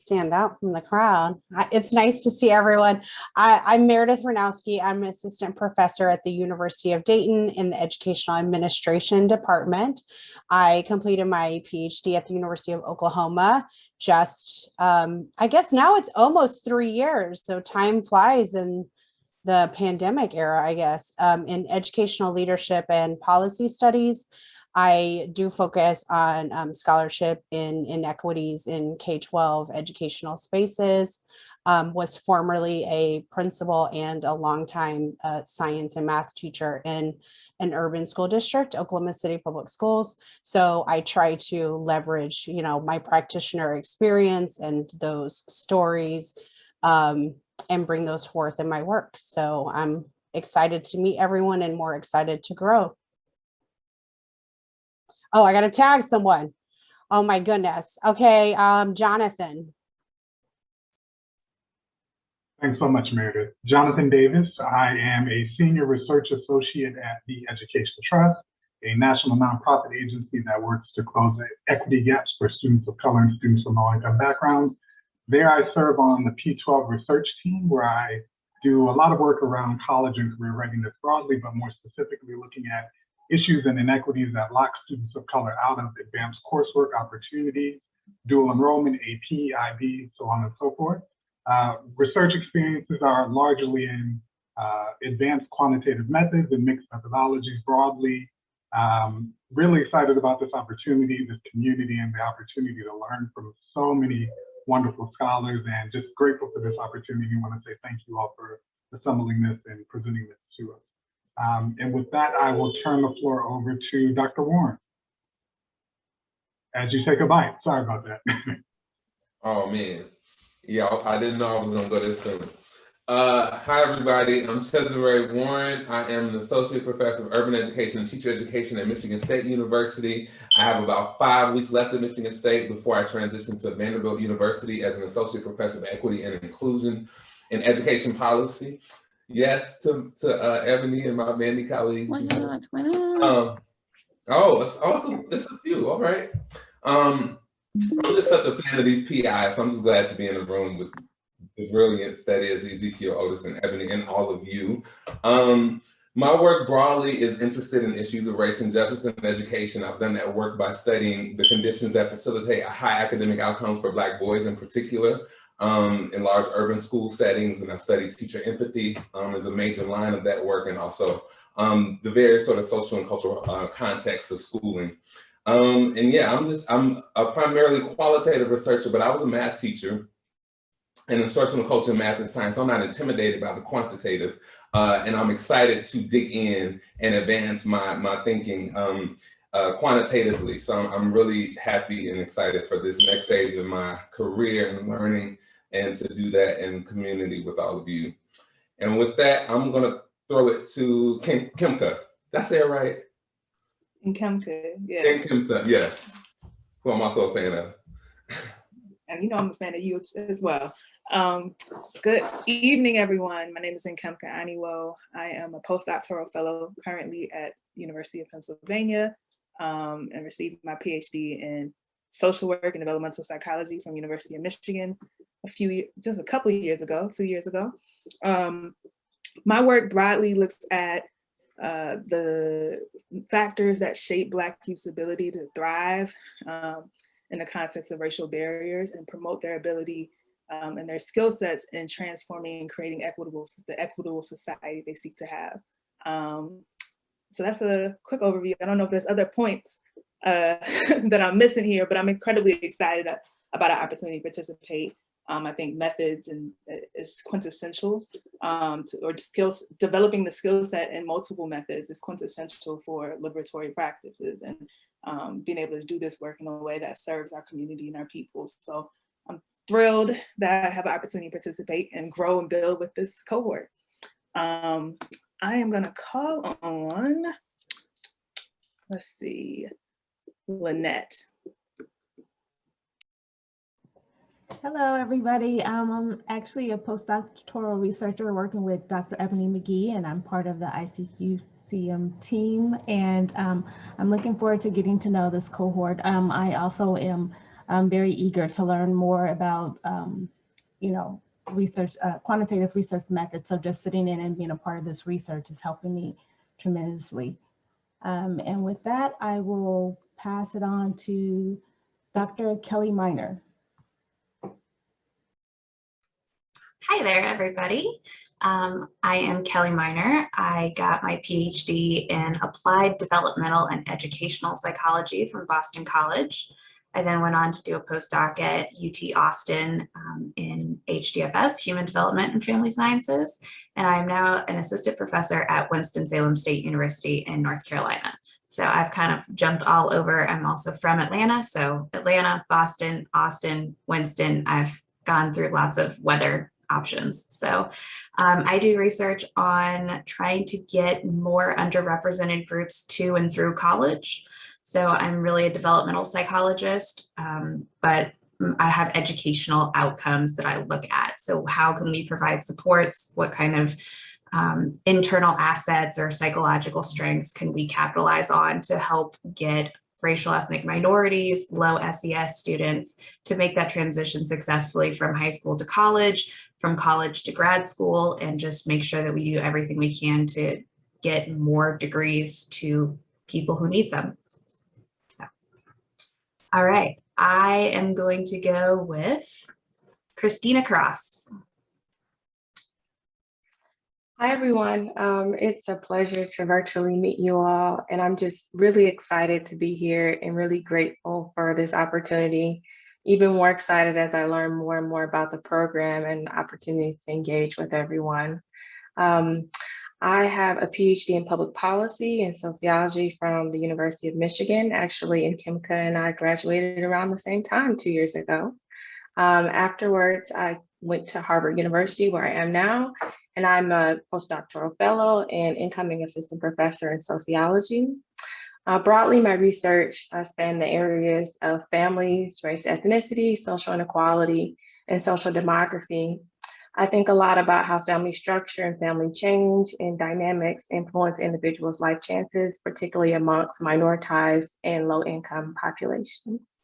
stand out from the crowd. It's nice to see everyone. I'm Meredith Ranowski. I'm an assistant professor at the University of Dayton in the Educational Administration Department. I completed my PhD at the University of Oklahoma just, I guess now it's almost 3 years. So time flies in the pandemic era, I guess, in educational leadership and policy studies. I do focus on scholarship in inequities in K-12 educational spaces, was formerly a principal and a longtime science and math teacher in an urban school district, Oklahoma City Public Schools. So I try to leverage, my practitioner experience and those stories and bring those forth in my work. So I'm excited to meet everyone and more excited to grow. Oh, I got to tag someone. Oh my goodness. Okay, Jonathan. Thanks so much, Meredith. Jonathan Davis. I am a senior research associate at the Education Trust, a national nonprofit agency that works to close equity gaps for students of color and students from low-income backgrounds. There I serve on the P12 research team, where I do a lot of work around college and career readiness broadly, but more specifically looking at issues and inequities that lock students of color out of advanced coursework opportunities, dual enrollment, AP, IB, so on and so forth. Research experiences are largely in advanced quantitative methods and mixed methodologies broadly. Really excited about this opportunity, this community, and the opportunity to learn from so many wonderful scholars, and just grateful for this opportunity. I want to say thank you all for assembling this and presenting this to us. And with that, I will turn the floor over to Dr. Warren. As you say goodbye, sorry about that. Oh man, yeah, I didn't know I was gonna go this soon. Hi everybody, I'm Cesare Warren. I am an associate professor of urban education and teacher education at Michigan State University. I have about 5 weeks left at Michigan State before I transition to Vanderbilt University as an associate professor of equity and inclusion in education policy. Yes, to Ebony and my Vandy colleagues. Why not? Oh, it's awesome. It's a few. All right. I'm just such a fan of these PIs, so I'm just glad to be in the room with the brilliance that is Ezekiel, Otis, and Ebony, and all of you. My work broadly is interested in issues of race and justice in education. I've done that work by studying the conditions that facilitate high academic outcomes for Black boys in particular, in large urban school settings, and I've studied teacher empathy as a major line of that work, and also the various sort of social and cultural contexts of schooling. And yeah, I'm a primarily qualitative researcher, but I was a math teacher and instructional culture, math and science. So I'm not intimidated by the quantitative, and I'm excited to dig in and advance my thinking quantitatively. So I'm really happy and excited for this next stage of my career and learning, and to do that in community with all of you. And with that, I'm gonna throw it to Kimka. Did I say it right? Nkemka, yeah. Nkemka, yes. Who I'm also a fan of. And I'm a fan of you as well. Good evening, everyone. My name is Nkemka Aniwo. I am a postdoctoral fellow currently at University of Pennsylvania, and received my PhD in social work and developmental psychology from University of Michigan just a couple of years ago, 2 years ago. My work broadly looks at the factors that shape Black youth's ability to thrive in the context of racial barriers and promote their ability and their skill sets in transforming and creating the equitable society they seek to have. So that's a quick overview. I don't know if there's other points that I'm missing here, but I'm incredibly excited about our opportunity to participate. I think methods is quintessential, developing the skill set in multiple methods is quintessential for liberatory practices, and being able to do this work in a way that serves our community and our people. So I'm thrilled that I have an opportunity to participate and grow and build with this cohort. I am gonna call on, let's see, Lynette. Hello, everybody. I'm actually a postdoctoral researcher working with Dr. Ebony McGee, and I'm part of the ICQCM team. And I'm looking forward to getting to know this cohort. I also am I'm very eager to learn more about, research, quantitative research methods. So just sitting in and being a part of this research is helping me tremendously. And with that, I will pass it on to Dr. Kelly Miner. Hi there, everybody. I am Kelly Miner. I got my PhD in Applied Developmental and Educational Psychology from Boston College. I then went on to do a postdoc at UT Austin in HDFS, Human Development and Family Sciences. And I'm now an assistant professor at Winston-Salem State University in North Carolina. So I've kind of jumped all over. I'm also from Atlanta. So Atlanta, Boston, Austin, Winston. I've gone through lots of weather options. So I do research on trying to get more underrepresented groups to and through college. So I'm really a developmental psychologist, but I have educational outcomes that I look at. So how can we provide supports? What kind of internal assets or psychological strengths can we capitalize on to help get racial ethnic minorities, low SES students to make that transition successfully from high school to college, from college to grad school, and just make sure that we do everything we can to get more degrees to people who need them. So, all right, I am going to go with Christina Cross. Hi, everyone. It's a pleasure to virtually meet you all, and I'm just really excited to be here and really grateful for this opportunity. Even more excited as I learn more and more about the program and opportunities to engage with everyone. I have a PhD in public policy and sociology from the University of Michigan. Actually, in Kimka and I graduated around the same time 2 years ago. Afterwards, I went to Harvard University, where I am now, and I'm a postdoctoral fellow and incoming assistant professor in sociology. Broadly, my research spanned the areas of families, race, ethnicity, social inequality, and social demography. I think a lot about how family structure and family change and dynamics influence individuals' life chances, particularly amongst minoritized and low-income populations.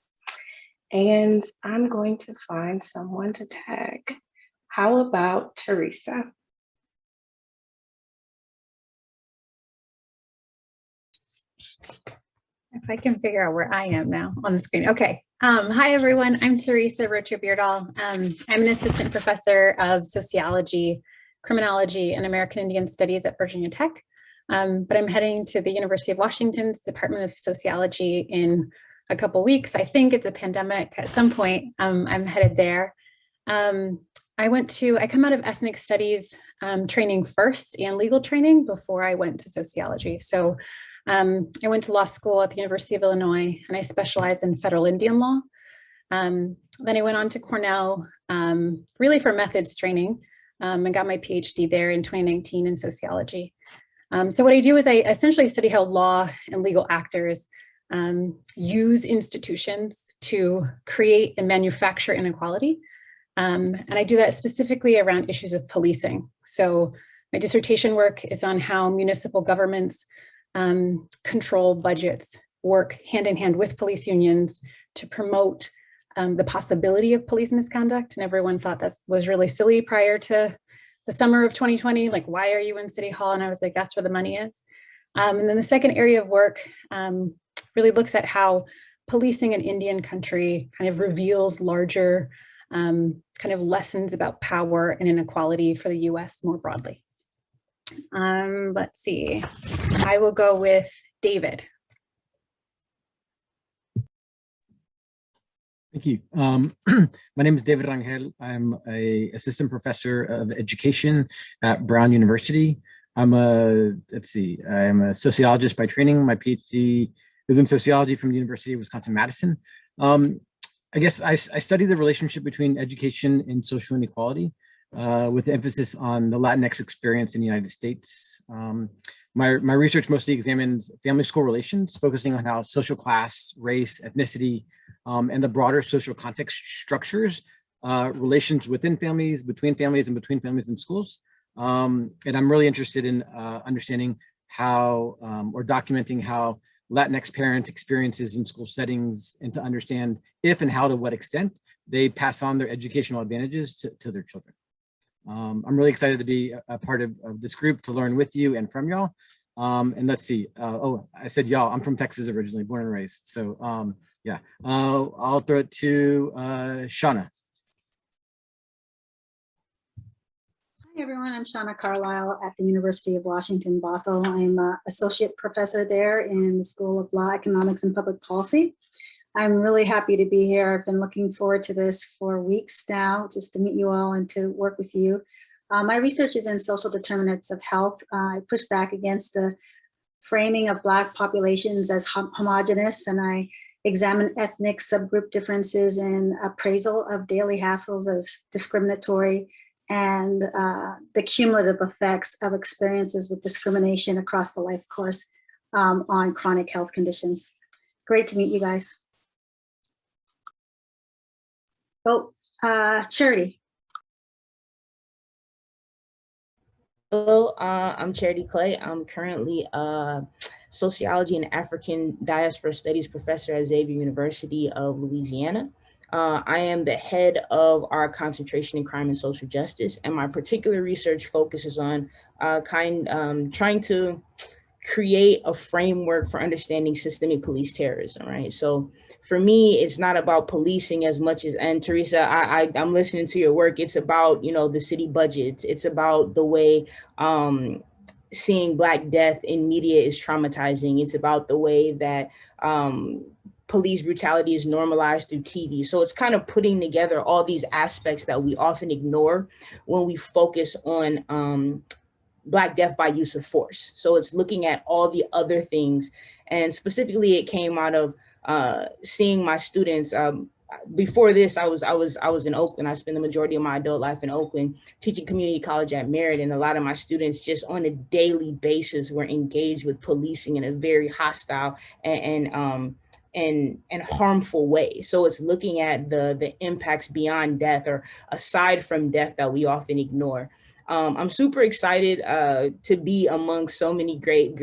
And I'm going to find someone to tag. How about Teresa? If I can figure out where I am now on the screen. Okay. Hi, everyone. I'm Teresa Rocha-Beardall. I'm an assistant professor of sociology, criminology, and American Indian Studies at Virginia Tech. But I'm heading to the University of Washington's Department of Sociology in a couple weeks. I think it's a pandemic at some point. I'm headed there. I come out of ethnic studies training first and legal training before I went to sociology. So I went to law school at the University of Illinois, and I specialized in federal Indian law. Then I went on to Cornell, really for methods training, and got my PhD there in 2019 in sociology. So what I do is I essentially study how law and legal actors use institutions to create and manufacture inequality. And I do that specifically around issues of policing. So my dissertation work is on how municipal governments control budgets, work hand in hand with police unions to promote the possibility of police misconduct. And everyone thought that was really silly prior to the summer of 2020. Like, why are you in City Hall? And I was like, that's where the money is. And then the second area of work really looks at how policing in Indian country kind of reveals larger kind of lessons about power and inequality for the US more broadly. Let's see, I will go with David. Thank you. My name is David Rangel. I'm an assistant professor of education at Brown University. I'm a sociologist by training. My PhD is in sociology from the University of Wisconsin-Madison. I guess I study the relationship between education and social inequality, with emphasis on the Latinx experience in the United States. My research mostly examines family-school relations, focusing on how social class, race, ethnicity, and the broader social context structures relations within families, between families, and between families and schools. And I'm really interested in understanding how, or documenting how Latinx parents' experiences in school settings and to understand if and how to what extent they pass on their educational advantages to their children. I'm really excited to be a part of this group, to learn with you and from y'all. And let's see, oh, I said y'all, I'm from Texas originally, born and raised. So yeah, I'll throw it to Shauna. Hi everyone, I'm Shauna Carlisle at the University of Washington, Bothell. I'm an associate professor there in the School of Law, Economics, and Public Policy. I'm really happy to be here. I've been looking forward to this for weeks now, just to meet you all and to work with you. My research is in social determinants of health. I push back against the framing of Black populations as homogenous, and I examine ethnic subgroup differences in appraisal of daily hassles as discriminatory, and the cumulative effects of experiences with discrimination across the life course on chronic health conditions. Great to meet you guys. Oh, Charity. Hello, I'm Charity Clay. I'm currently a sociology and African diaspora studies professor at Xavier University of Louisiana. I am the head of our concentration in crime and social justice, and my particular research focuses on trying to create a framework for understanding systemic police terrorism, right? So for me, it's not about policing as much as, and Teresa, I'm listening to your work. It's about, you know, the city budget. It's about the way seeing Black death in media is traumatizing. It's about the way that police brutality is normalized through TV. So it's kind of putting together all these aspects that we often ignore when we focus on Black death by use of force. So it's looking at all the other things. And specifically, it came out of seeing my students. Before this, I was in Oakland. I spent the majority of my adult life in Oakland teaching community college at Merritt. And a lot of my students just on a daily basis were engaged with policing in a very hostile and harmful way. So it's looking at the impacts beyond death or aside from death that we often ignore. I'm super excited to be among so many great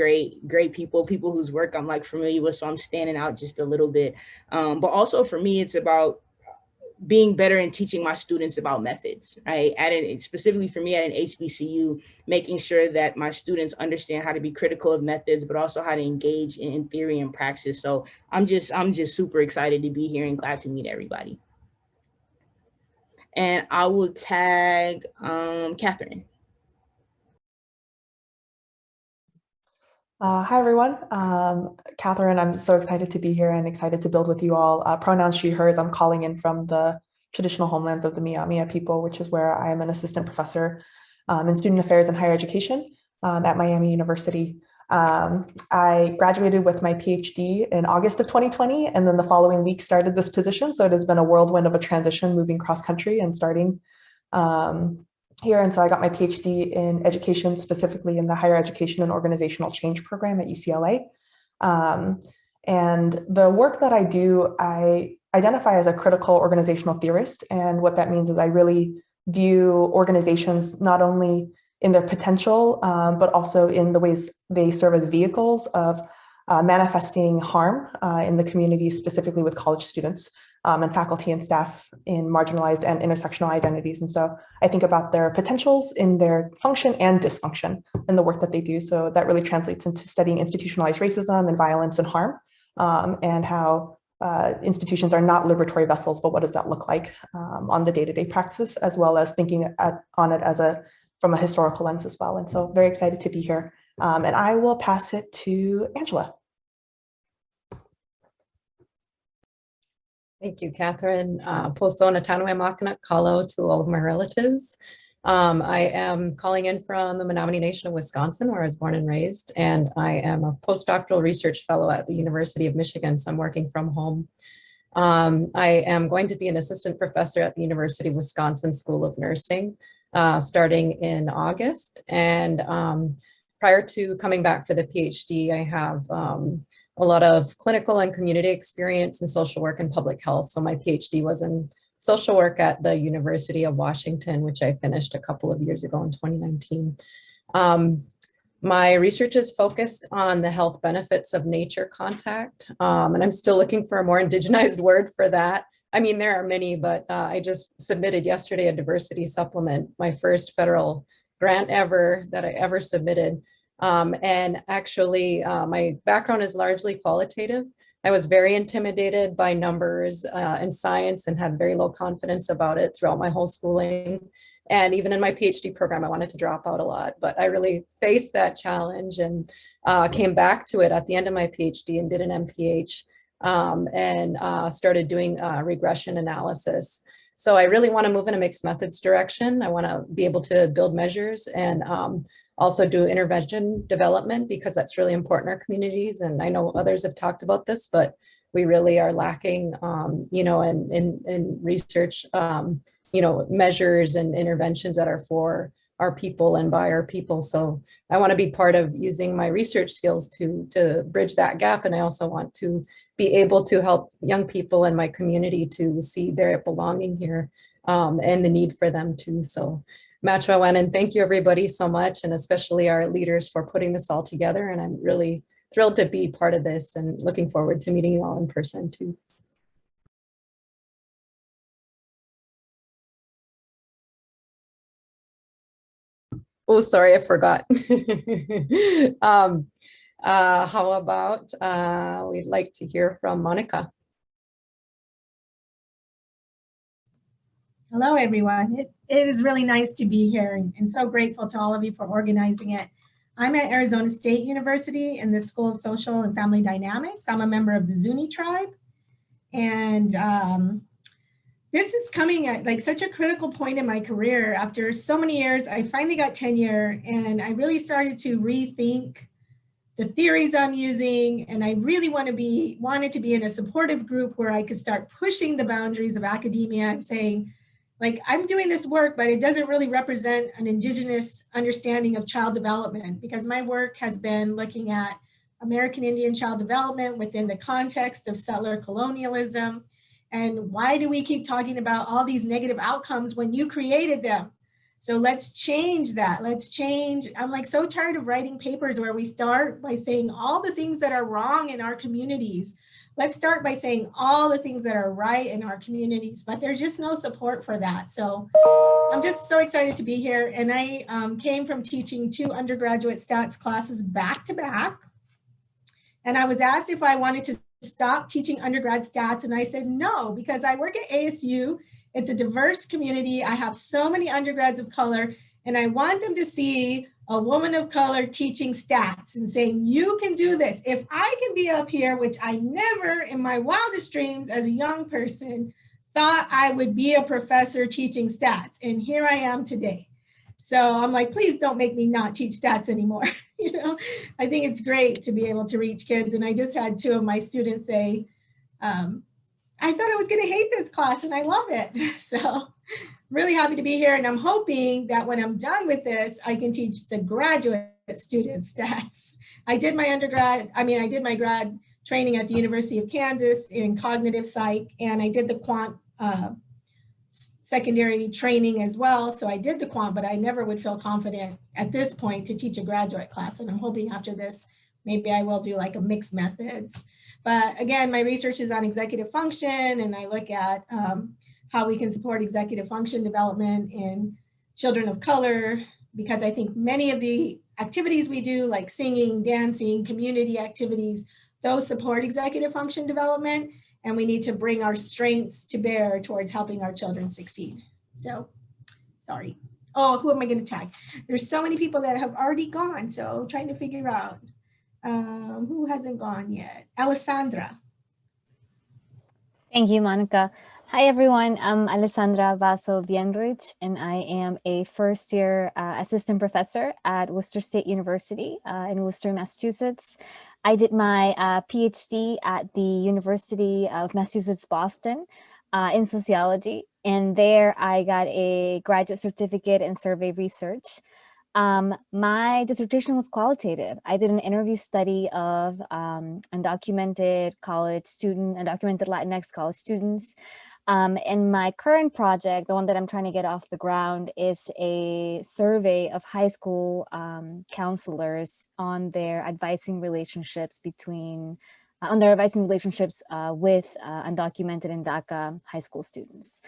people whose work I'm like familiar with. So I'm standing out just a little bit. But also for me, it's about being better in teaching my students about methods, right? Specifically for me at an HBCU, making sure that my students understand how to be critical of methods, but also how to engage in theory and praxis. So I'm just super excited to be here and glad to meet everybody. And I will tag Catherine. Hi, everyone. Catherine, I'm so excited to be here and excited to build with you all. Pronouns she, hers. I'm calling in from the traditional homelands of the Mia people, which is where I am an assistant professor in student affairs and higher education at Miami University. I graduated with my PhD in August of 2020, and then the following week started this position. So it has been a whirlwind of a transition, moving cross country and starting here. And so I got my PhD in education, specifically in the higher education and organizational change program at UCLA. And the work that I do, I identify as a critical organizational theorist. And what that means is I really view organizations not only in their potential, but also in the ways they serve as vehicles of manifesting harm in the community, specifically with college students and faculty and staff in marginalized and intersectional identities. And so I think about their potentials in their function and dysfunction in the work that they do. So that really translates into studying institutionalized racism and violence and harm, and how institutions are not liberatory vessels, but what does that look like on the day-to-day practice, as well as thinking on it as from a historical lens as well. And so very excited to be here. And I will pass it to Angela. Thank you, Catherine. Posona Tanwe Makana Kalo to all of my relatives. I am calling in from the Menominee Nation of Wisconsin, where I was born and raised, and I am a postdoctoral research fellow at the University of Michigan, so I'm working from home. I am going to be an assistant professor at the University of Wisconsin School of Nursing, starting in August. And prior to coming back for the PhD, I have a lot of clinical and community experience in social work and public health. So my PhD was in social work at the University of Washington, which I finished a couple of years ago in 2019. My research is focused on the health benefits of nature contact, and I'm still looking for a more indigenized word for that. I mean, there are many, but I just submitted yesterday a diversity supplement, my first federal grant ever that I ever submitted. And actually, my background is largely qualitative. I was very intimidated by numbers and science and had very low confidence about it throughout my whole schooling. And even in my PhD program, I wanted to drop out a lot, but I really faced that challenge and came back to it at the end of my PhD and did an MPH and started doing regression analysis. So I really want to move in a mixed methods direction. I want to be able to build measures and also do intervention development, because that's really important in our communities. And I know others have talked about this, but we really are lacking, you know, in research, you know, measures and interventions that are for our people and by our people. So I want to be part of using my research skills to bridge that gap. And I also want to be able to help young people in my community to see their belonging here and the need for them too. So Matchwawan, and thank you everybody so much, and especially our leaders for putting this all together. And I'm really thrilled to be part of this and looking forward to meeting you all in person too. Oh, sorry, I forgot. How about we'd like to hear from Monica. Hello, everyone. It is really nice to be here and so grateful to all of you for organizing it. I'm at Arizona State University in the School of Social and Family Dynamics. I'm a member of the Zuni tribe. And this is coming at like such a critical point in my career. After so many years, I finally got tenure and I really started to rethink the theories I'm using. And I really wanted to be in a supportive group where I could start pushing the boundaries of academia and saying, like, I'm doing this work, but it doesn't really represent an Indigenous understanding of child development, because my work has been looking at American Indian child development within the context of settler colonialism. And why do we keep talking about all these negative outcomes when you created them? So let's change that. Let's change. I'm like so tired of writing papers where we start by saying all the things that are wrong in our communities. Let's start by saying all the things that are right in our communities, but there's just no support for that. So I'm just so excited to be here. And I came from teaching 2 undergraduate stats classes back to back. And I was asked if I wanted to stop teaching undergrad stats. And I said, no, because I work at ASU. It's a diverse community. I have so many undergrads of color, and I want them to see a woman of color teaching stats and saying, you can do this. If I can be up here, which I never in my wildest dreams as a young person thought I would be a professor teaching stats. And here I am today. So I'm like, please don't make me not teach stats anymore. You know, I think it's great to be able to reach kids. And I just had 2 of my students say, I thought I was going to hate this class and I love it. So really happy to be here. And I'm hoping that when I'm done with this, I can teach the graduate students stats. I did my grad training at the University of Kansas in cognitive psych, and I did the quant secondary training as well. So I did the quant, but I never would feel confident at this point to teach a graduate class. And I'm hoping after this, maybe I will do like a mixed methods. But again, my research is on executive function, and I look at how we can support executive function development in children of color, because I think many of the activities we do, like singing, dancing, community activities, those support executive function development, and we need to bring our strengths to bear towards helping our children succeed. So, sorry. Oh, who am I going to tag? There's so many people that have already gone, so trying to figure out. Who hasn't gone yet? Alessandra. Thank you, Monica. Hi, everyone. I'm Alessandra Vaso Bienrich, and I am a first-year assistant professor at Worcester State University in Worcester, Massachusetts. I did my PhD at the University of Massachusetts, Boston in sociology, and there I got a graduate certificate in survey research. My dissertation was qualitative. I did an interview study of undocumented college student, undocumented Latinx college students And my current project, the one that I'm trying to get off the ground, is a survey of high school counselors on their advising relationships with undocumented and DACA high school students.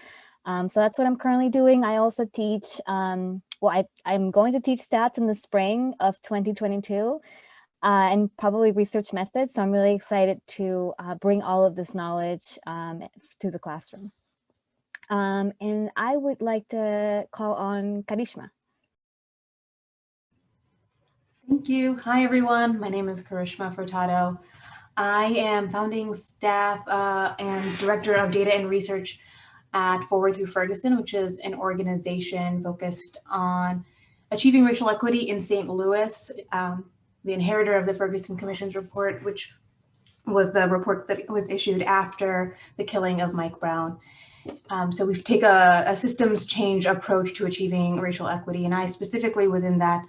So that's what I'm currently doing. I also teach, I'm going to teach stats in the spring of 2022. And probably research methods. So I'm really excited to bring all of this knowledge to the classroom. And I would like to call on Karishma. Thank you. Hi, everyone. My name is Karishma Furtado. I am founding staff and director of data and research at Forward Through Ferguson, which is an organization focused on achieving racial equity in St. Louis. The inheritor of the Ferguson Commission's report, which was the report that was issued after the killing of Mike Brown. So we've taken a systems change approach to achieving racial equity. And I specifically within that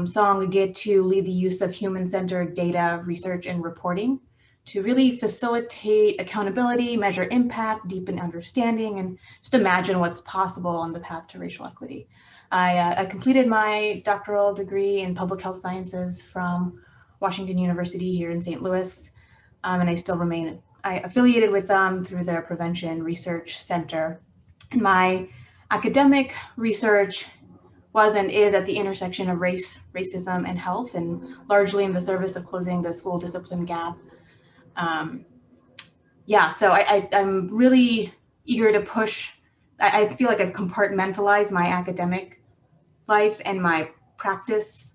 song get to lead the use of human-centered data, research, and reporting to really facilitate accountability, measure impact, deepen understanding, and just imagine what's possible on the path to racial equity. I completed my doctoral degree in public health sciences from Washington University here in St. Louis, and I still remain affiliated with them through their Prevention Research Center. And my academic research was and is at the intersection of race, racism, and health, and largely in the service of closing the school discipline gap. So I'm really eager to push. I feel like I've compartmentalized my academic life and my practice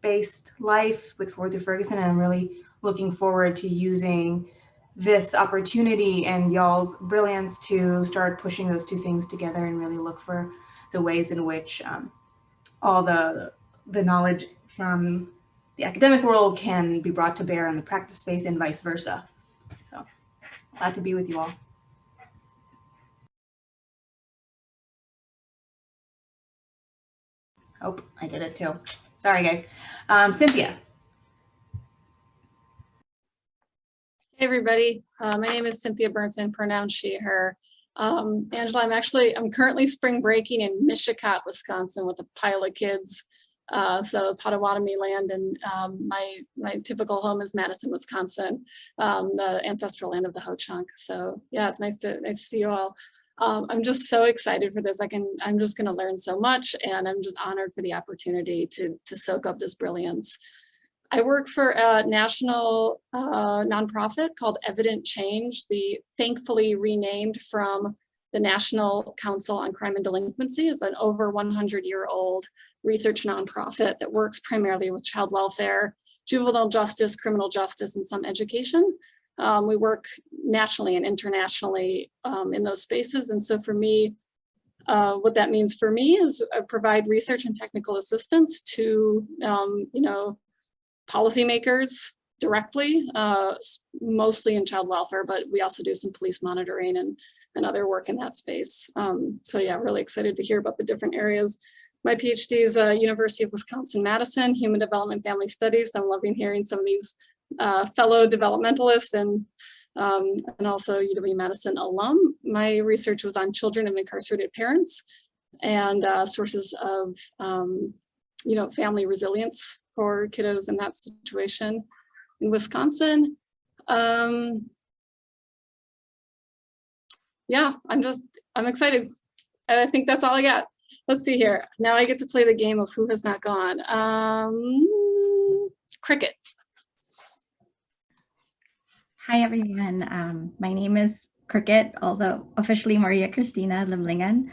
based life with Forward Through Ferguson, and I'm really looking forward to using this opportunity and y'all's brilliance to start pushing those two things together and really look for the ways in which all the knowledge from the academic world can be brought to bear on the practice space and vice versa. So glad to be with you all. Oh, I did it too. Sorry, guys. Cynthia. Hey, everybody. My name is Cynthia Burnson, pronounced she, her. Angela, I'm currently spring breaking in Mishicot, Wisconsin with a pile of kids. So Potawatomi land, and my typical home is Madison, Wisconsin, the ancestral land of the Ho-Chunk. So yeah, it's nice to see you all. I'm just so excited for this. I'm just going to learn so much, and I'm just honored for the opportunity to soak up this brilliance. I work for a national nonprofit called Evident Change, thankfully renamed from the National Council on Crime and Delinquency. Is an over 100-year-old research nonprofit that works primarily with child welfare, juvenile justice, criminal justice, and some education. We work nationally and internationally in those spaces. And so for me, what that means for me is provide research and technical assistance to, policymakers directly, mostly in child welfare, but we also do some police monitoring and other work in that space. So yeah, really excited to hear about the different areas. My PhD is University of Wisconsin-Madison, Human Development Family Studies. I'm loving hearing some of these fellow developmentalists and also UW-Madison alum. My research was on children of incarcerated parents and sources of family resilience for kiddos in that situation in Wisconsin. Yeah, I'm excited. I think that's all I got. Let's see here. Now I get to play the game of who has not gone. Cricket. Hi, everyone. My name is Cricket, although officially Maria Cristina Limlingan.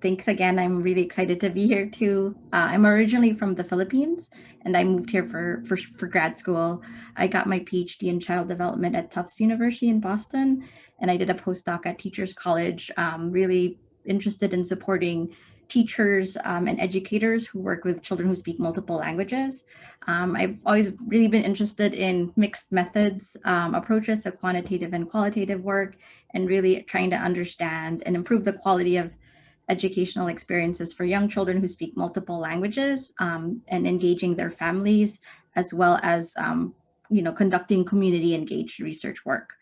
Thanks again. I'm really excited to be here too. I'm originally from the Philippines, and I moved here for grad school. I got my PhD in child development at Tufts University in Boston, and I did a postdoc at Teachers College, really interested in supporting teachers and educators who work with children who speak multiple languages. I've always really been interested in mixed methods, approaches to quantitative and qualitative work, and really trying to understand and improve the quality of educational experiences for young children who speak multiple languages, and engaging their families, as well as conducting community engaged research work.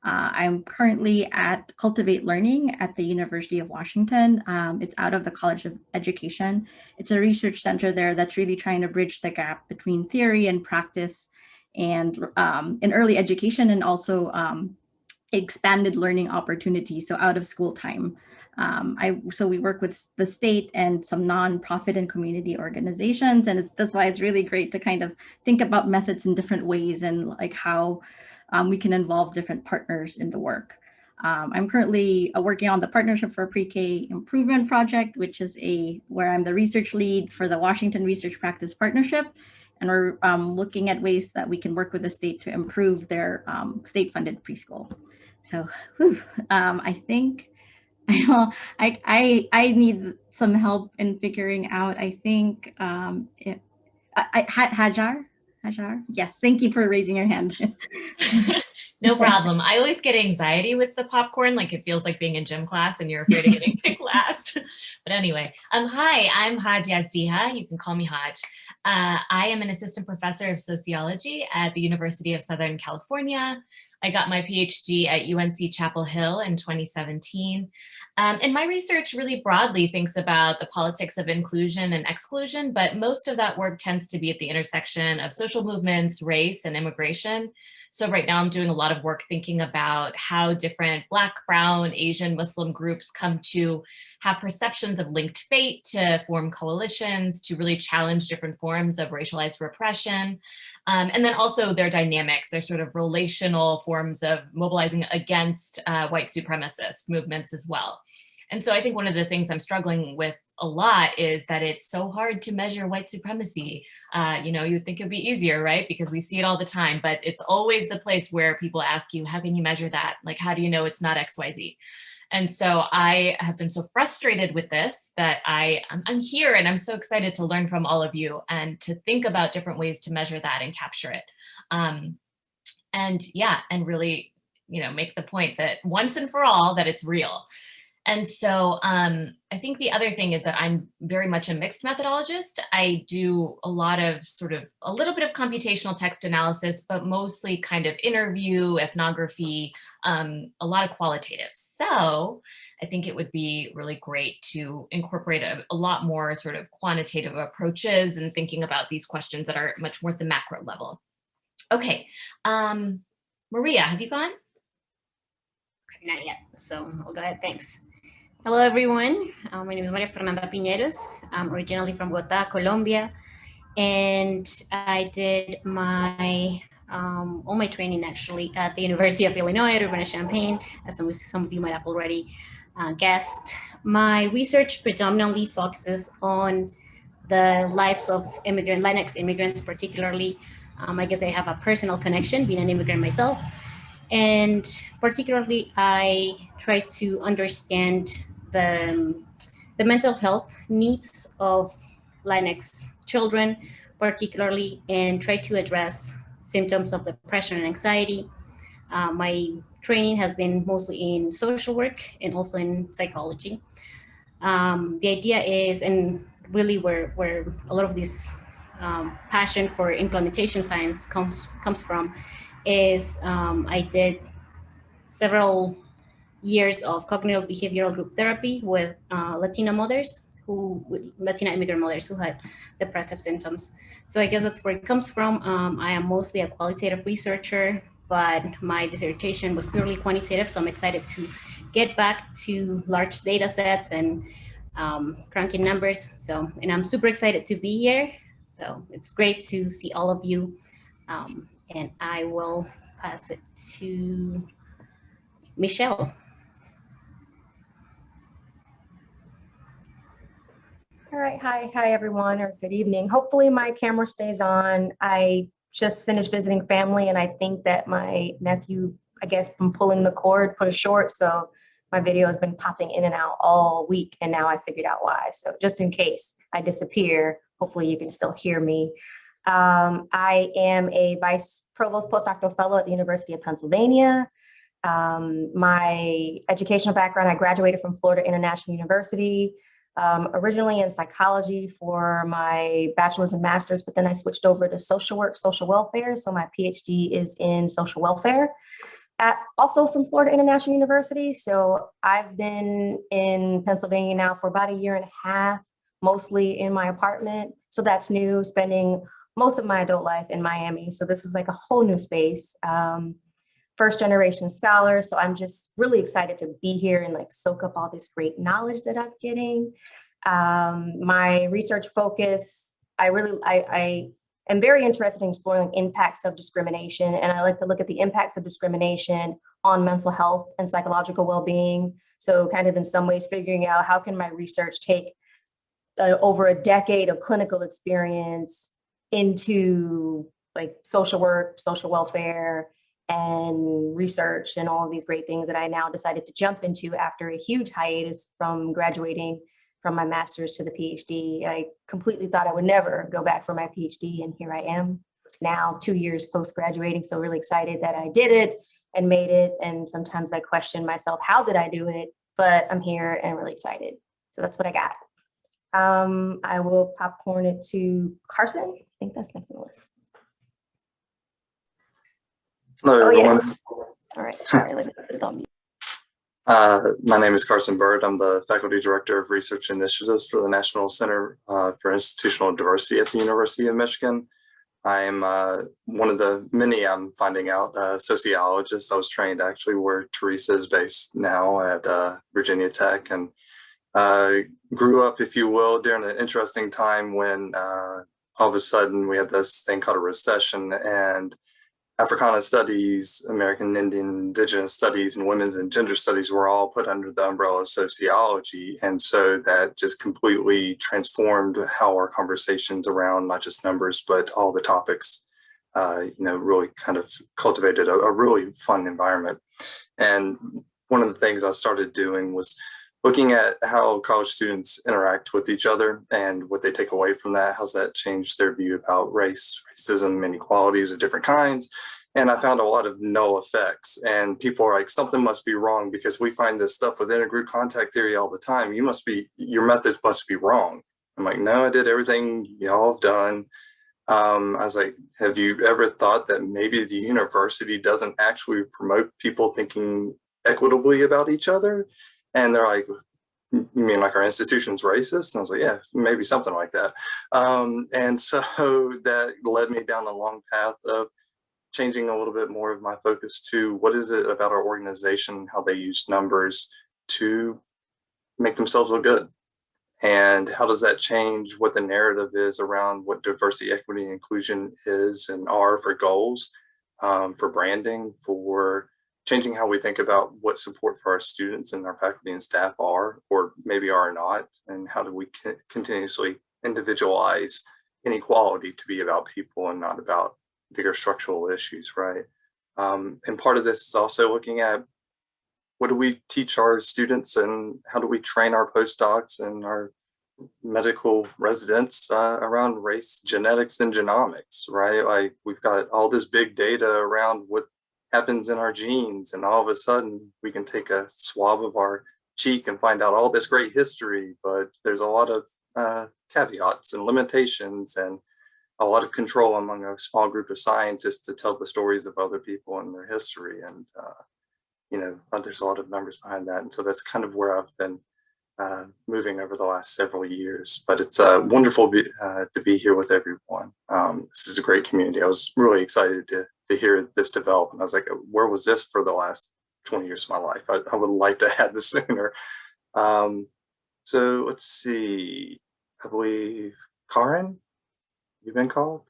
I'm currently at Cultivate Learning at the University of Washington. It's out of the College of Education. It's a research center there that's really trying to bridge the gap between theory and practice and in early education, and also expanded learning opportunities, so out of school time. So we work with the state and some nonprofit and community organizations, and that's why it's really great to kind of think about methods in different ways and like how we can involve different partners in the work. I'm currently working on the Partnership for Pre-K Improvement Project, which is where I'm the research lead for the Washington Research Practice Partnership. And we're looking at ways that we can work with the state to improve their state-funded preschool. So I think I need some help in figuring out. I think Hajar, yes, thank you for raising your hand. No problem. I always get anxiety with the popcorn, like it feels like being in gym class and you're afraid of getting picked last. But anyway, hi, I'm Haj Yazdiha. You can call me Haj. I am an assistant professor of sociology at the University of Southern California. I got my PhD at UNC Chapel Hill in 2017. And my research really broadly thinks about the politics of inclusion and exclusion, but most of that work tends to be at the intersection of social movements, race, and immigration. So right now I'm doing a lot of work thinking about how different Black, Brown, Asian, Muslim groups come to have perceptions of linked fate, to form coalitions, to really challenge different forms of racialized repression. And then also their dynamics, their sort of relational forms of mobilizing against white supremacist movements as well. And so I think one of the things I'm struggling with a lot is that it's so hard to measure white supremacy. You'd think it'd be easier, right? Because we see it all the time, but it's always the place where people ask you, how can you measure that? Like, how do you know it's not XYZ? And so I have been so frustrated with this that I'm here and I'm so excited to learn from all of you and to think about different ways to measure that and capture it. And really, make the point that once and for all that it's real. And so I think the other thing is that I'm very much a mixed methodologist. I do a little bit of computational text analysis, but mostly kind of interview, ethnography, a lot of qualitative. So I think it would be really great to incorporate a lot more sort of quantitative approaches and thinking about these questions that are much more at the macro level. Okay, Maria, have you gone? Not yet, so I'll go ahead, thanks. Hello, everyone. My name is Maria Fernanda Piñeros. I'm originally from Bogotá, Colombia, and I did all my training actually at the University of Illinois at Urbana-Champaign, as some of you might have already guessed. My research predominantly focuses on the lives of Latinx immigrants, particularly. I guess I have a personal connection, being an immigrant myself. And particularly, I try to understand the mental health needs of Latinx children, particularly, and try to address symptoms of depression and anxiety. My training has been mostly in social work and also in psychology. The idea is, and really where a lot of this passion for implementation science comes from, is I did several years of cognitive behavioral group therapy with Latina immigrant mothers who had depressive symptoms. So I guess that's where it comes from. I am mostly a qualitative researcher, but my dissertation was purely quantitative. So I'm excited to get back to large data sets and cranking numbers. And I'm super excited to be here. So it's great to see all of you. And I will pass it to Michelle. All right, hi everyone, or good evening. Hopefully my camera stays on. I just finished visiting family and I think that my nephew, I guess, from pulling the cord, put it short. So my video has been popping in and out all week and now I figured out why. So just in case I disappear, hopefully you can still hear me. I am a Vice Provost Postdoctoral Fellow at the University of Pennsylvania. My educational background, I graduated from Florida International University, originally in psychology for my bachelor's and master's, but then I switched over to social work, social welfare. So my PhD is in social welfare. also from Florida International University. So I've been in Pennsylvania now for about 1.5 years, mostly in my apartment. So that's new, spending most of my adult life in Miami. So this is like a whole new space. First generation scholar. So I'm just really excited to be here and like soak up all this great knowledge that I'm getting. My research focus, I am very interested in exploring impacts of discrimination. And I like to look at the impacts of discrimination on mental health and psychological well-being. So kind of in some ways figuring out how can my research take over a decade of clinical experience into like social work, social welfare, and research and all of these great things that I now decided to jump into after a huge hiatus from graduating from my master's to the PhD. I completely thought I would never go back for my PhD, and here I am now 2 years post-graduating. So really excited that I did it and made it. And sometimes I question myself, how did I do it? But I'm here and really excited. So that's what I got. I will popcorn it to Carson. I think that's next on the list. Hello, everyone. Yeah. All right, sorry, let me put it on mute. My name is Carson Bird. I'm the Faculty Director of Research Initiatives for the National Center for Institutional Diversity at the University of Michigan. I'm one of the many, I'm finding out, sociologists. I was trained actually where Teresa is based now at Virginia Tech, and grew up, if you will, during an interesting time when all of a sudden we had this thing called a recession, and Africana studies, American Indian Indigenous studies, and women's and gender studies were all put under the umbrella of sociology. And so that just completely transformed how our conversations around not just numbers, but all the topics, really kind of cultivated a really fun environment. And one of the things I started doing was looking at how college students interact with each other and what they take away from that. How's that changed their view about race, racism, inequalities of different kinds? And I found a lot of no effects. And people are like, something must be wrong because we find this stuff with intergroup contact theory all the time. Your methods must be wrong. I'm like, no, I did everything y'all have done. I was like, have you ever thought that maybe the university doesn't actually promote people thinking equitably about each other? And they're like, you mean like our institution's racist? And I was like, yeah, maybe something like that. And so that led me down a long path of changing a little bit more of my focus to what is it about our organization, how they use numbers to make themselves look good. And how does that change what the narrative is around what diversity, equity, and inclusion is and are for goals, for branding, for changing how we think about what support for our students and our faculty and staff are, or maybe are not, and how do we continuously individualize inequality to be about people and not about bigger structural issues, right? And part of this is also looking at what do we teach our students and how do we train our postdocs and our medical residents around race, genetics, and genomics, right? Like we've got all this big data around what happens in our genes, and all of a sudden we can take a swab of our cheek and find out all this great history, but there's a lot of caveats and limitations and a lot of control among a small group of scientists to tell the stories of other people and their history. And, there's a lot of numbers behind that. And so that's kind of where I've been moving over the last several years, but it's wonderful to be here with everyone. This is a great community. I was really excited to hear this develop. And I was like, where was this for the last 20 years of my life? I would like to have this sooner. So let's see, I believe, Karen, you've been called?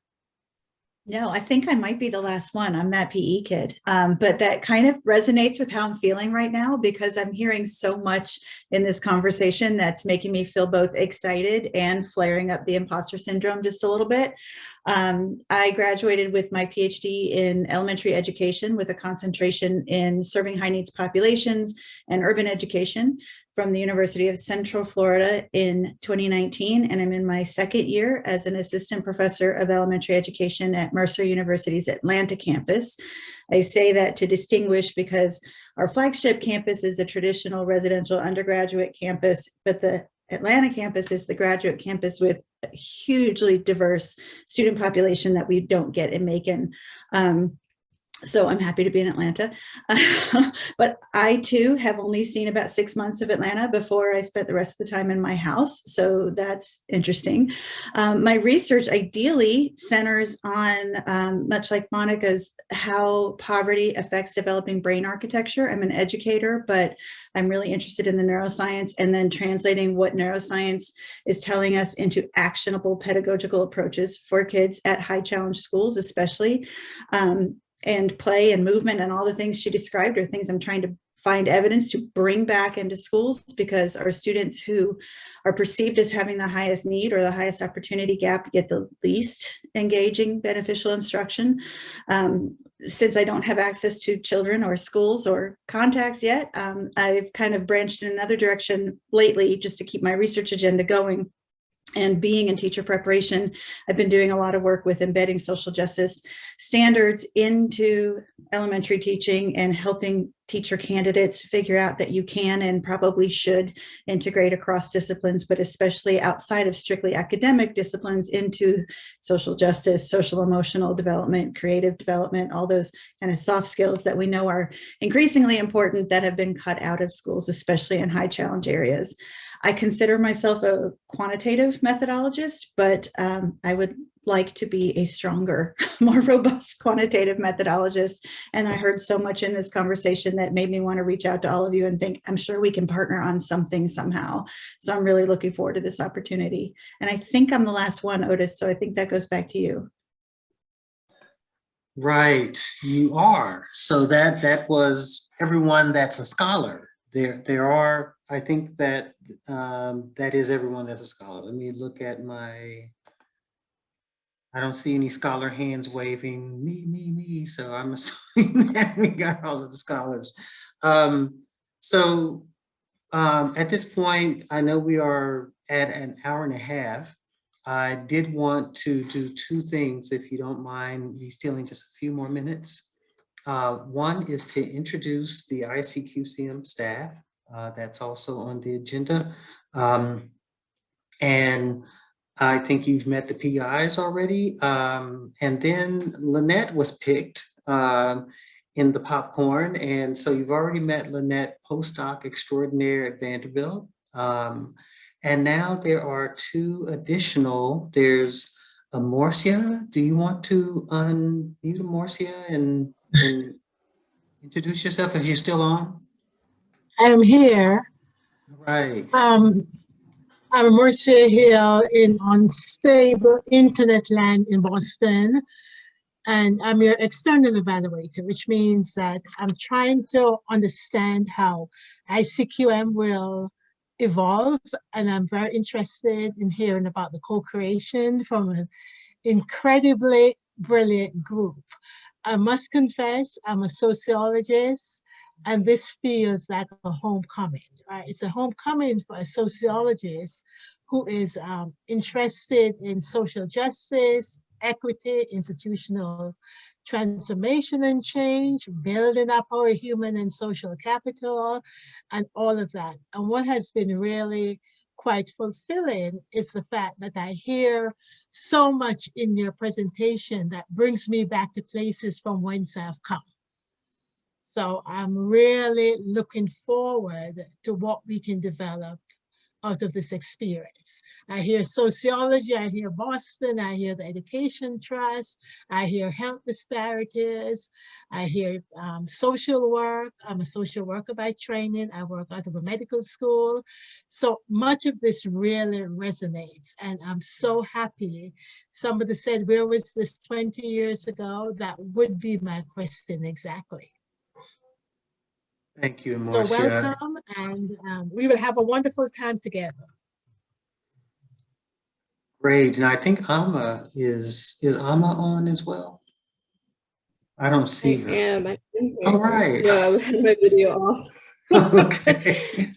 No, I think I might be the last one. I'm that PE kid. But that kind of resonates with how I'm feeling right now because I'm hearing so much in this conversation that's making me feel both excited and flaring up the imposter syndrome just a little bit. I graduated with my PhD in elementary education with a concentration in serving high needs populations and urban education from the University of Central Florida in 2019. And I'm in my second year as an assistant professor of elementary education at Mercer University's Atlanta campus. I say that to distinguish because our flagship campus is a traditional residential undergraduate campus, but the Atlanta campus is the graduate campus with a hugely diverse student population that we don't get in Macon. So I'm happy to be in Atlanta. But I too have only seen about 6 months of Atlanta before I spent the rest of the time in my house. So that's interesting. My research ideally centers on, much like Monica's, how poverty affects developing brain architecture. I'm an educator, but I'm really interested in the neuroscience and then translating what neuroscience is telling us into actionable pedagogical approaches for kids at high challenge schools, especially. And play and movement and all the things she described are things I'm trying to find evidence to bring back into schools, because our students who are perceived as having the highest need or the highest opportunity gap get the least engaging, beneficial instruction. Since I don't have access to children or schools or contacts yet, I've kind of branched in another direction lately just to keep my research agenda going. And being in teacher preparation, I've been doing a lot of work with embedding social justice standards into elementary teaching and helping teacher candidates figure out that you can and probably should integrate across disciplines, but especially outside of strictly academic disciplines into social justice, social emotional development, creative development, all those kind of soft skills that we know are increasingly important that have been cut out of schools, especially in high challenge areas. I consider myself a quantitative methodologist, but I would like to be a stronger, more robust quantitative methodologist. And I heard so much in this conversation that made me want to reach out to all of you and think, I'm sure we can partner on something somehow. So I'm really looking forward to this opportunity. And I think I'm the last one, Otis, so I think that goes back to you. Right, you are. So that was everyone that's a scholar. There are, I think that that is everyone that's a scholar. Let me look at my, I don't see any scholar hands waving, me. So I'm assuming that we got all of the scholars. So at this point, I know we are at an hour and a half. I did want to do two things, if you don't mind me stealing just a few more minutes. One is to introduce the ICQCM staff. That's also on the agenda. And I think you've met the PIs already. And then Lynette was picked in the popcorn. And so you've already met Lynette, postdoc extraordinaire at Vanderbilt. And now there are two additional, there's Amorcia. Do you want to unmute Amorcia and introduce yourself if you're still on? I'm here. Right. I'm Marcia Hill in unstable internet land in Boston, and I'm your external evaluator, which means that I'm trying to understand how ICQM will evolve, and I'm very interested in hearing about the co-creation from an incredibly brilliant group. I must confess, I'm a sociologist, and this feels like a homecoming, right? It's a homecoming for a sociologist who is interested in social justice, equity, institutional transformation and change, building up our human and social capital, and all of that. And what has been really quite fulfilling is the fact that I hear so much in your presentation that brings me back to places from whence I've come. So I'm really looking forward to what we can develop out of this experience. I hear sociology, I hear Boston, I hear the Education Trust, I hear health disparities, I hear social work. I'm a social worker by training. I work out of a medical school. So much of this really resonates, and I'm so happy. Somebody said, where was this 20 years ago? That would be my question exactly. Thank you, So Marcia. welcome, and we will have a wonderful time together. Great, and I think Amma is Amma on as well? I don't see her. I am. I'm here. All right. Yeah, I had my video off. Okay.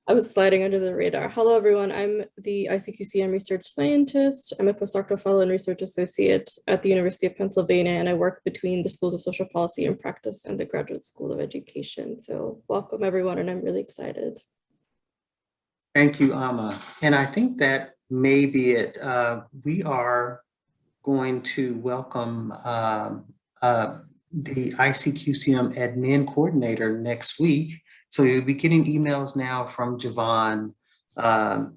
I was sliding under the radar. Hello, everyone. I'm the ICQCM research scientist. I'm a postdoctoral fellow and research associate at the University of Pennsylvania, and I work between the Schools of Social Policy and Practice and the Graduate School of Education. So welcome, everyone, and I'm really excited. Thank you, Amma. And I think that may be it. We are going to welcome the ICQCM admin coordinator next week. So you'll be getting emails now from Javon,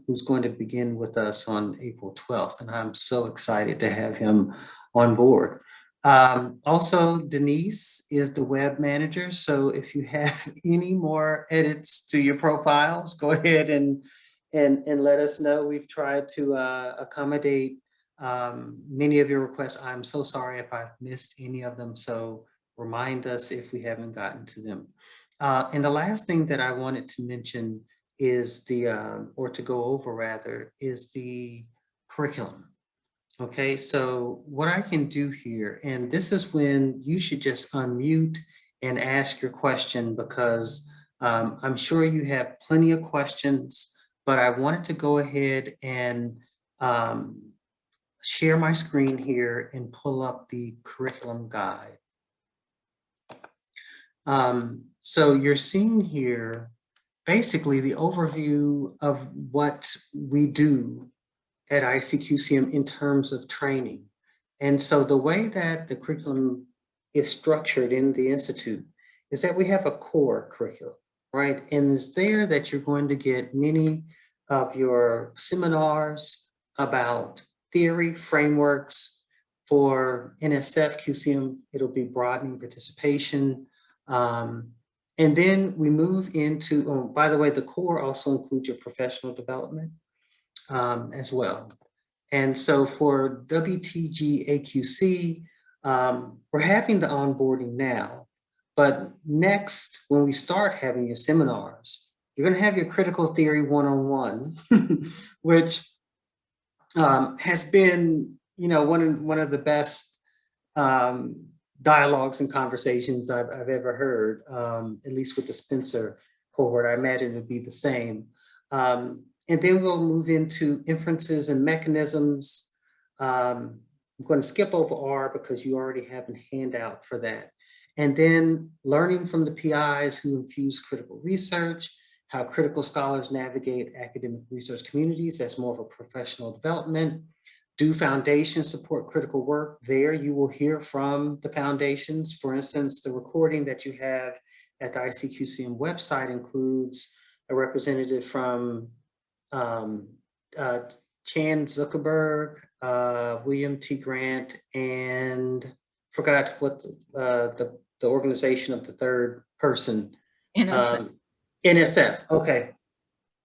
who's going to begin with us on April 12th. And I'm so excited to have him on board. Also, Denise is the web manager. So if you have any more edits to your profiles, go ahead and let us know. We've tried to accommodate many of your requests. I'm so sorry if I've missed any of them. So remind us if we haven't gotten to them. And the last thing that I wanted to mention is or to go over rather, is the curriculum. Okay, so what I can do here, and this is when you should just unmute and ask your question, because I'm sure you have plenty of questions, but I wanted to go ahead and share my screen here and pull up the curriculum guide. So you're seeing here basically the overview of what we do at ICQCM in terms of training. And so the way that the curriculum is structured in the Institute is that we have a core curriculum, right? And it's there that you're going to get many of your seminars about theory, frameworks. For NSF QCM, it'll be broadening participation. And then we move into, oh, by the way, the core also includes your professional development as well. And so for WTG AQC, we're having the onboarding now, but next, when we start having your seminars, you're gonna have your critical theory one-on-one, which has been, you know, one of the best dialogues and conversations I've ever heard, at least with the Spencer cohort. I imagine it'd be the same. And then we'll move into inferences and mechanisms. I'm going to skip over R because you already have a handout for that. And then learning from the PIs who infuse critical research, how critical scholars navigate academic research communities. That's more of a professional development. Do foundations support critical work? There you will hear from the foundations. For instance, the recording that you have at the ICQCM website includes a representative from Chan Zuckerberg, William T. Grant, and forgot what the organization of the third person. NSF. NSF, okay.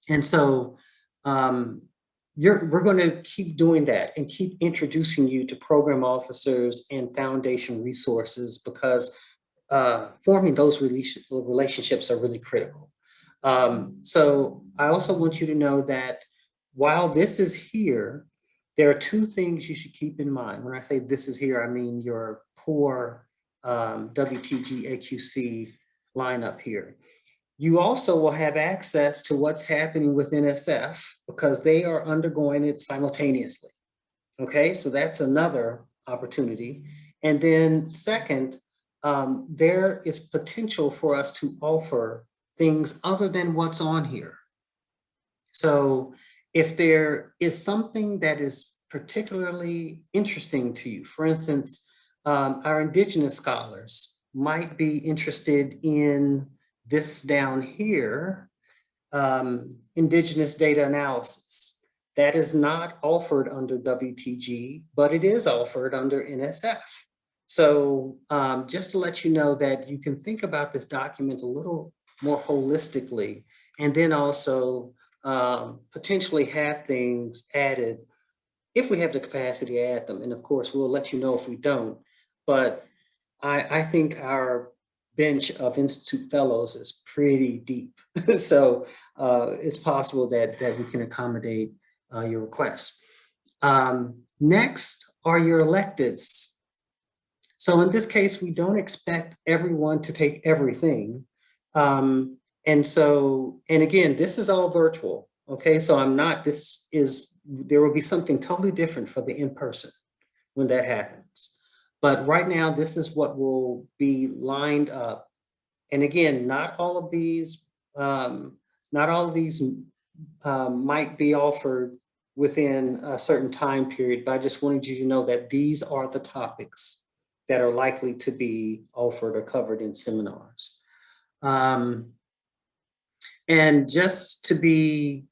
And so we're going to keep doing that and keep introducing you to program officers and foundation resources, because forming those relationships are really critical. So I also want you to know that while this is here, there are two things you should keep in mind. When I say this is here, I mean your core WTG AQC lineup here. You also will have access to what's happening with NSF because they are undergoing it simultaneously. Okay, so that's another opportunity. And then second, there is potential for us to offer things other than what's on here. So if there is something that is particularly interesting to you, for instance, our Indigenous scholars might be interested in this down here, Indigenous data analysis. That is not offered under WTG, but it is offered under NSF. So just to let you know that you can think about this document a little more holistically, and then also potentially have things added if we have the capacity to add them. And of course, we'll let you know if we don't. But I think our bench of Institute Fellows is pretty deep. So it's possible that we can accommodate your requests. Next are your electives. So in this case, we don't expect everyone to take everything. And again, this is all virtual, okay? So there will be something totally different for the in-person when that happens. But right now, this is what will be lined up. And again, not all of these might be offered within a certain time period, but I just wanted you to know that these are the topics that are likely to be offered or covered in seminars. And just to be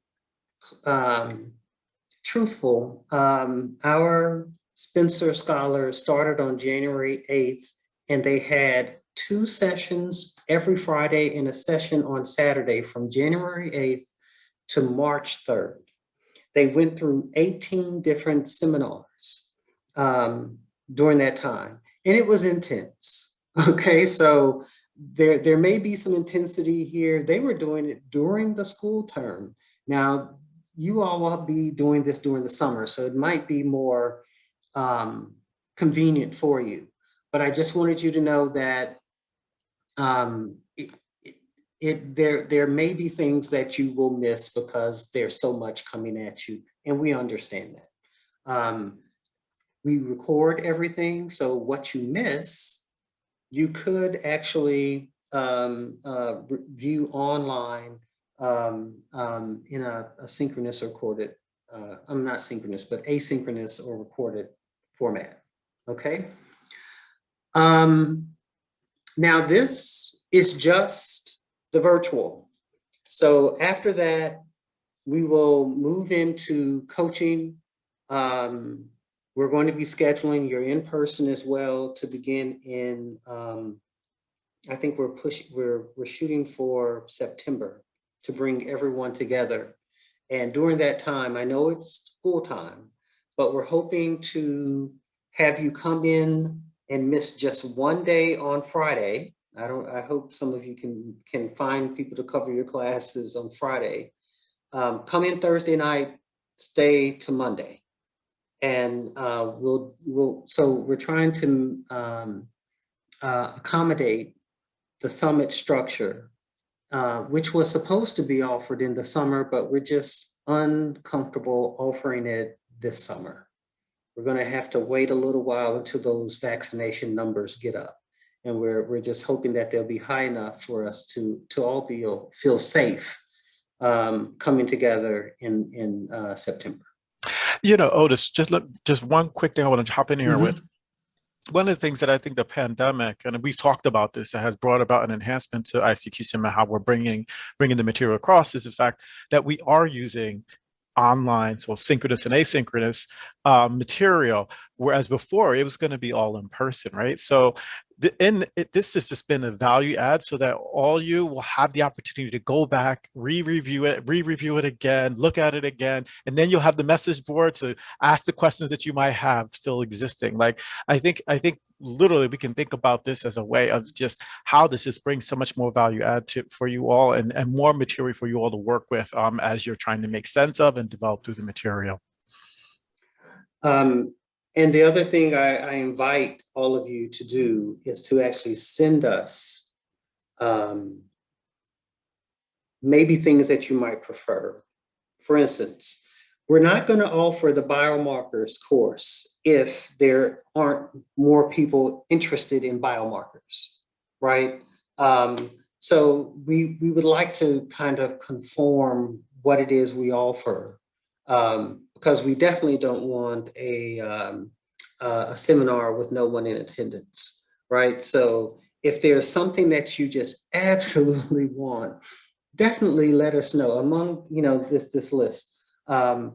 truthful, our Spencer Scholars started on January 8th, and they had 2 sessions every Friday and a session on Saturday from January 8th to March 3rd. They went through 18 different seminars during that time, and it was intense. Okay, so there may be some intensity here. They were doing it during the school term. Now, you all will be doing this during the summer, so it might be more convenient for you. But I just wanted you to know that there may be things that you will miss because there's so much coming at you, and we understand that. We record everything, so what you miss, you could actually view online in a synchronous or recorded, I'm not synchronous, but asynchronous or recorded format, okay? Now this is just the virtual. So after that, we will move into coaching. We're going to be scheduling your in-person as well to begin in, I think we're shooting for September to bring everyone together. And during that time, I know it's school time, but we're hoping to have you come in and miss just one day on Friday. I hope some of you can find people to cover your classes on Friday. Come in Thursday night, stay to Monday. And so we're trying to accommodate the summit structure, which was supposed to be offered in the summer, but we're just uncomfortable offering it this summer. We're going to have to wait a little while until those vaccination numbers get up. And we're just hoping that they'll be high enough for us to all feel safe coming together in September. You know, Otis, just one quick thing I want to hop in here with. One of the things that I think the pandemic, and we've talked about this, that has brought about an enhancement to ICQCM and how we're bringing the material across, is the fact that we are using online, so synchronous and asynchronous material, whereas before it was going to be all in person, right? So this has just been a value add so that all you will have the opportunity to go back, re-review it again, look at it again, and then you'll have the message board to ask the questions that you might have still existing. Like, I think literally we can think about this as a way of just how this just brings so much more value add for you all and more material for you all to work with as you're trying to make sense of and develop through the material. And the other thing I invite all of you to do is to actually send us maybe things that you might prefer. For instance, we're not going to offer the biomarkers course if there aren't more people interested in biomarkers, right? So we would like to kind of conform what it is we offer, because we definitely don't want a seminar with no one in attendance, right? So if there's something that you just absolutely want, definitely let us know among this list, and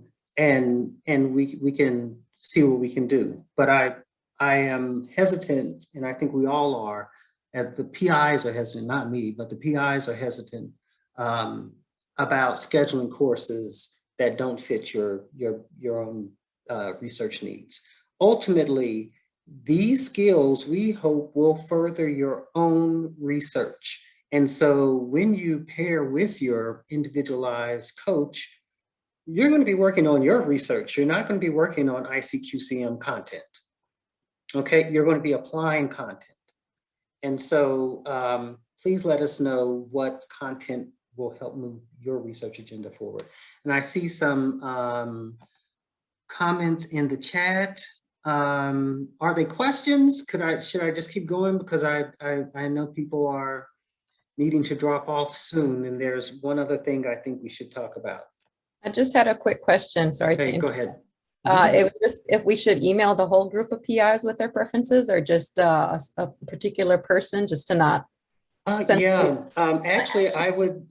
we can see what we can do. But I am hesitant, and I think we all are. The PIs are hesitant, not me, but the PIs are hesitant about scheduling courses that don't fit your own research needs. Ultimately, these skills we hope will further your own research. And so when you pair with your individualized coach, you're going to be working on your research. You're not going to be working on ICQCM content. Okay, you're going to be applying content. And so please let us know what content will help move your research agenda forward. And I see some comments in the chat. Are they questions? Should I just keep going? Because I know people are needing to drop off soon, and there's one other thing I think we should talk about. I just had a quick question. Sorry to Go interrupt. ahead. It was just if we should email the whole group of PIs with their preferences or just a particular person, just to not. Actually, I would,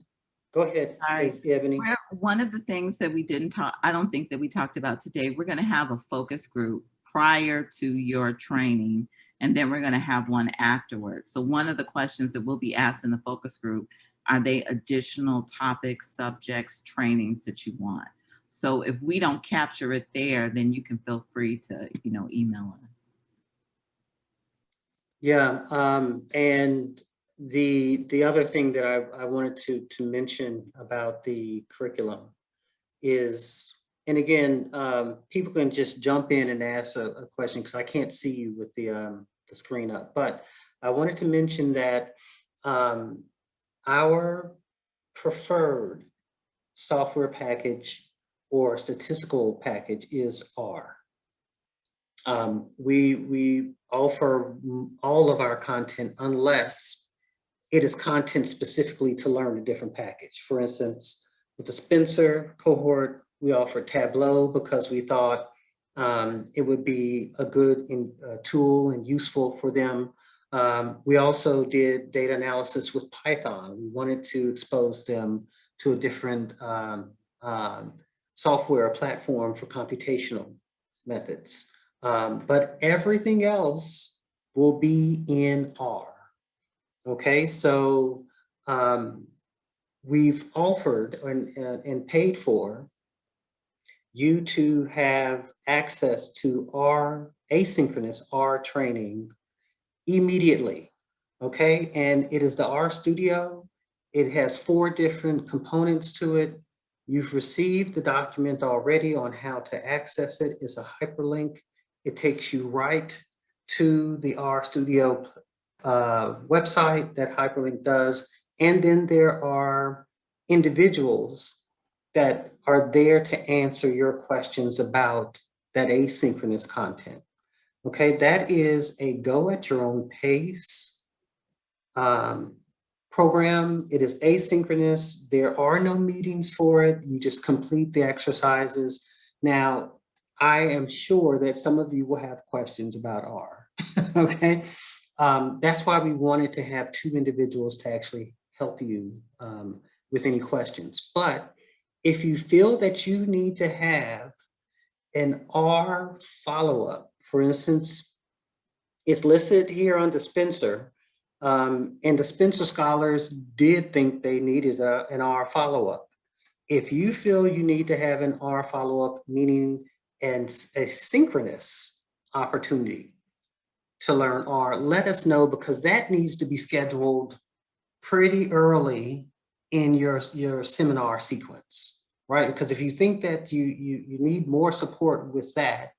go ahead, please, Ebony. One of the things that we didn't talk, I don't think that we talked about today, we're going to have a focus group prior to your training, and then we're going to have one afterwards. So one of the questions that we'll be asked in the focus group, are they additional topics, subjects, trainings that you want? So if we don't capture it there, then you can feel free to, email us. Yeah, and the other thing that I wanted to mention about the curriculum is, and again, people can just jump in and ask a question because I can't see you with the screen up, but I wanted to mention that our preferred software package or statistical package is R. We offer all of our content unless it is content specifically to learn a different package. For instance, with the Spencer cohort, we offer Tableau because we thought it would be a good tool and useful for them. We also did data analysis with Python. We wanted to expose them to a different software platform for computational methods. But everything else will be in R. Okay, so we've offered and paid for you to have access to our asynchronous R training immediately. Okay, and it is the R Studio. It has 4 different components to it. You've received the document already on how to access it. It's a hyperlink. It takes you right to the R Studio website that hyperlink does. And then there are individuals that are there to answer your questions about that asynchronous content. Okay, that is a go at your own pace program. It is asynchronous. There are no meetings for it. You just complete the exercises. Now, I am sure that some of you will have questions about R, okay? That's why we wanted to have 2 individuals to actually help you with any questions. But if you feel that you need to have an R follow-up, for instance, it's listed here on the Spencer, and the Spencer scholars did think they needed an R follow-up. If you feel you need to have an R follow-up, meaning a synchronous opportunity to learn R, let us know, because that needs to be scheduled pretty early in your seminar sequence, right? Because if you think that you need more support with that,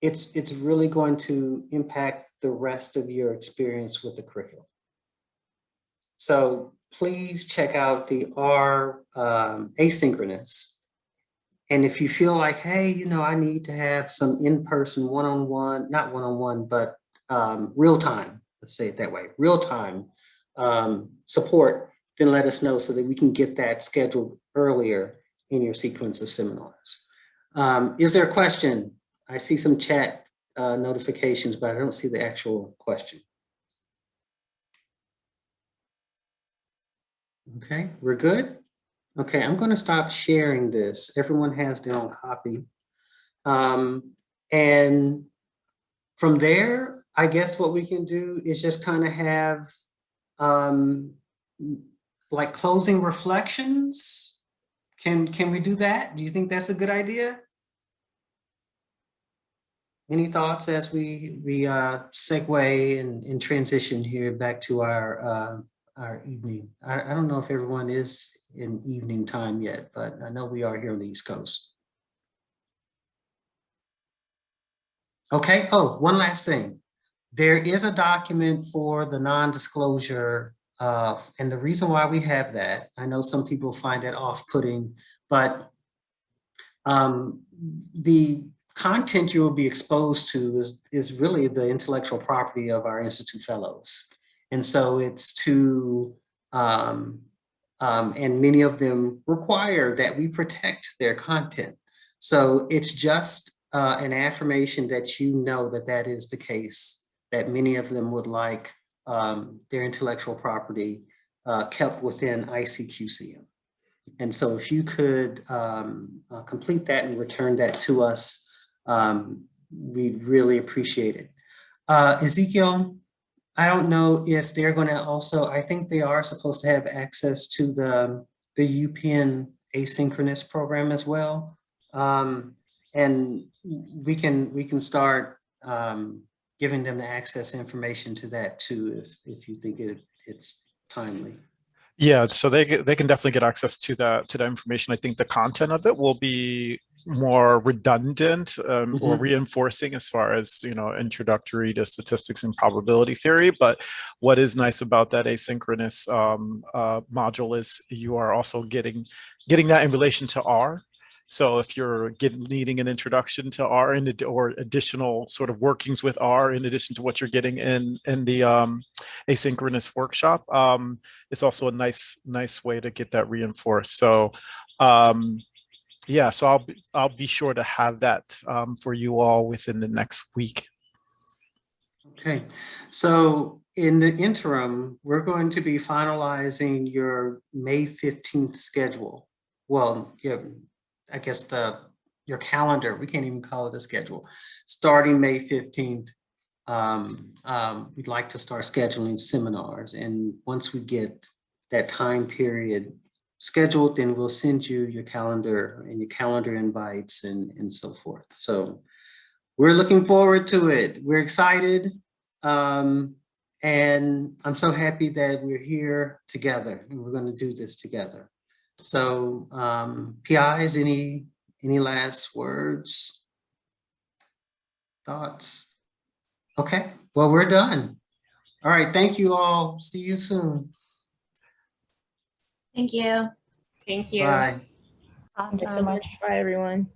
it's really going to impact the rest of your experience with the curriculum. So please check out the R asynchronous. And if you feel like, hey, I need to have some in-person one-on-one, not one-on-one, but real-time, let's say it that way, real-time support, then let us know so that we can get that scheduled earlier in your sequence of seminars. Is there a question? I see some chat notifications, but I don't see the actual question. Okay, we're good? Okay, I'm going to stop sharing this. Everyone has their own copy. And from there, I guess what we can do is just kind of have like closing reflections. Can we do that? Do you think that's a good idea? Any thoughts as we segue and transition here back to our evening? I don't know if everyone is in evening time yet, but I know we are here on the East Coast. Okay, oh, one last thing. There is a document for the non-disclosure, and the reason why we have that, I know some people find it off-putting, but the content you will be exposed to is really the intellectual property of our Institute Fellows. And so it's to, and many of them require that we protect their content. So it's just an affirmation that you know that that is the case, that many of them would like their intellectual property kept within ICQCM. And so if you could complete that and return that to us, we'd really appreciate it. Ezekiel, I don't know if they're going to also, I think they are supposed to have access to the UPenn asynchronous program as well. And we can start giving them the access information to that too, if you think it's timely. Yeah, so they can definitely get access to that information. I think the content of it will be more redundant or reinforcing as far as, you know, introductory to statistics and probability theory. But what is nice about that asynchronous module is you are also getting that in relation to R. So if you're needing an introduction to R or additional sort of workings with R in addition to what you're getting in the asynchronous workshop, it's also a nice way to get that reinforced. So yeah, so I'll be sure to have that for you all within the next week. Okay, so in the interim, we're going to be finalizing your May 15th schedule. Well, yeah, I guess your calendar, we can't even call it a schedule. Starting May 15th, we'd like to start scheduling seminars. And once we get that time period scheduled, then we'll send you your calendar and your calendar invites and so forth. So we're looking forward to it. We're excited. And I'm so happy that we're here together and we're going to do this together. So PIs, any last words, thoughts? Okay, well, we're done. All right, thank you all. See you soon. Thank you. Thank you. Bye. Thanks so much. Bye, everyone.